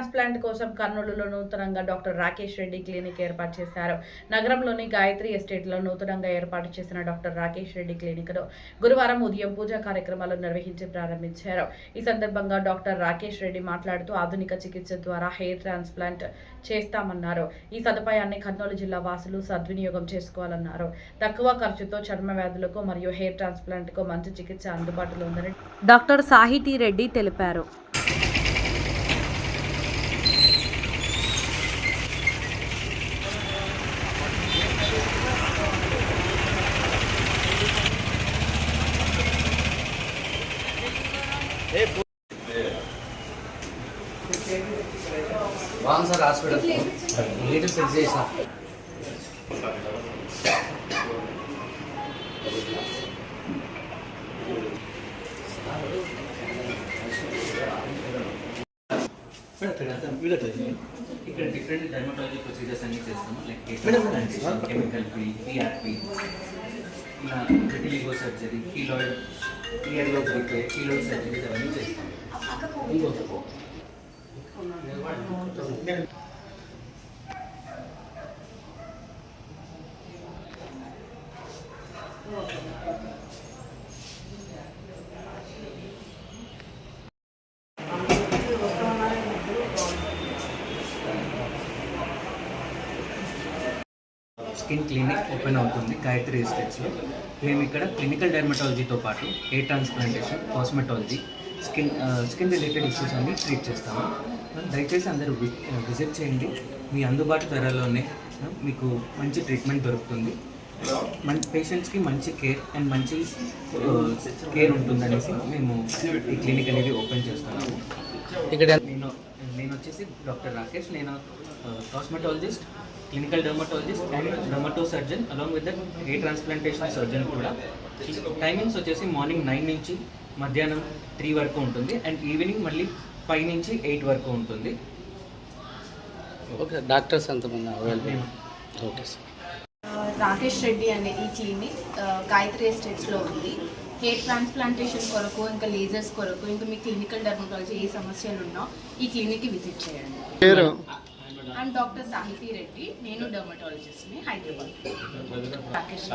Transplant కోసం కర్నూలులో నూతనంగా డాక్టర్ రాకేష్ రెడ్డి క్లినిక్ ఏర్పాటు చేశారు. నగరంలోని గాయత్రి ఎస్టేట్లో నూతనంగా ఏర్పాటు చేసిన డాక్టర్ రాకేష్ రెడ్డి క్లినిక్ను గురువారం ఉదయం పూజా కార్యక్రమాలు నిర్వహించి ప్రారంభించారు. ఈ సందర్భంగా డాక్టర్ రాకేష్ రెడ్డి మాట్లాడుతూ ఆధునిక చికిత్స ద్వారా హెయిర్ ట్రాన్స్ప్లాంట్ చేస్తామన్నారు. ఈ సదుపాయాన్ని కర్నూలు జిల్లా వాసులు సద్వినియోగం చేసుకోవాలన్నారు. తక్కువ ఖర్చుతో చర్మ వ్యాధులకు మరియు హెయిర్ ట్రాన్స్ప్లాంట్ కు మంచి చికిత్స అందుబాటులో ఉందని డాక్టర్ సాహితీ రెడ్డి తెలిపారు. सर हॉस्पिटल लीटर सेट చేసా ఇక్కడ డిఫరెంట్ డర్మటాలజీ ప్రొసీజర్స్ అన్ని చేస్తాము. లైక్ కెమికల్ ఫ్రీ, పిఆర్పి, ఇలా విటిలిగో సర్జరీ, కీలాయిడ్ ఇయర్లో రిపేర్, కీలాయిడ్ సర్జరీ అవన్నీ చేస్తాము. స్కిన్ క్లినిక్ ఓపెన్ అవుతుంది గాయత్రి ఎస్టేట్స్లో. మేము ఇక్కడ క్లినికల్ డెర్మటాలజీతో పాటు hair transplantation, cosmetology, skin related issues అన్ని ట్రీట్ చేస్తాము. దయచేసి అందరూ విజిట్ చేయండి. మీ అందుబాటు ధరలోనే మీకు మంచి ట్రీట్మెంట్ దొరుకుతుంది. పేషెంట్స్కి మంచి కేర్ అండ్ మంచి కేర్ ఉంటుందనేసి మేము ఈ క్లినిక్ అనేది ఓపెన్ చేస్తున్నాము. ఇక్కడ నేను వచ్చేసి డాక్టర్ రాకేష్. నేను cosmetologist, clinical dermatologist and dermato surgeon along with the hair transplantation surgeon కూడా. టైమింగ్స్ వచ్చేసి మార్నింగ్ 9 నుంచి మధ్యాహ్నం 3 వరకు ఉంటుంది అండ్ ఈవినింగ్ మళ్ళీ 5 నుంచి 8 వరకు ఉంటుంది. ఓకే, డాక్టర్స్ ఎంతమంది available? Okay sir. Rakesh Reddy అనే ఈ క్లినిక్ గాయత్రి ఎస్టేట్స్లో ఉంది. హెయిర్ ట్రాన్స్ప్లాంటేషన్ కొరకు, ఇంకా లేజర్స్ కొరకు, ఇంకా మీ క్లినికల్ డర్మటాలజీ ఏ సమస్యలు ఉన్నా ఈ క్లినిక్కి విజిట్ చేయండి. అండ్ డాక్టర్ సాహితీ రెడ్డి, నేను డర్మటాలజిస్ట్ని, హైదరాబాద్. రాకేష్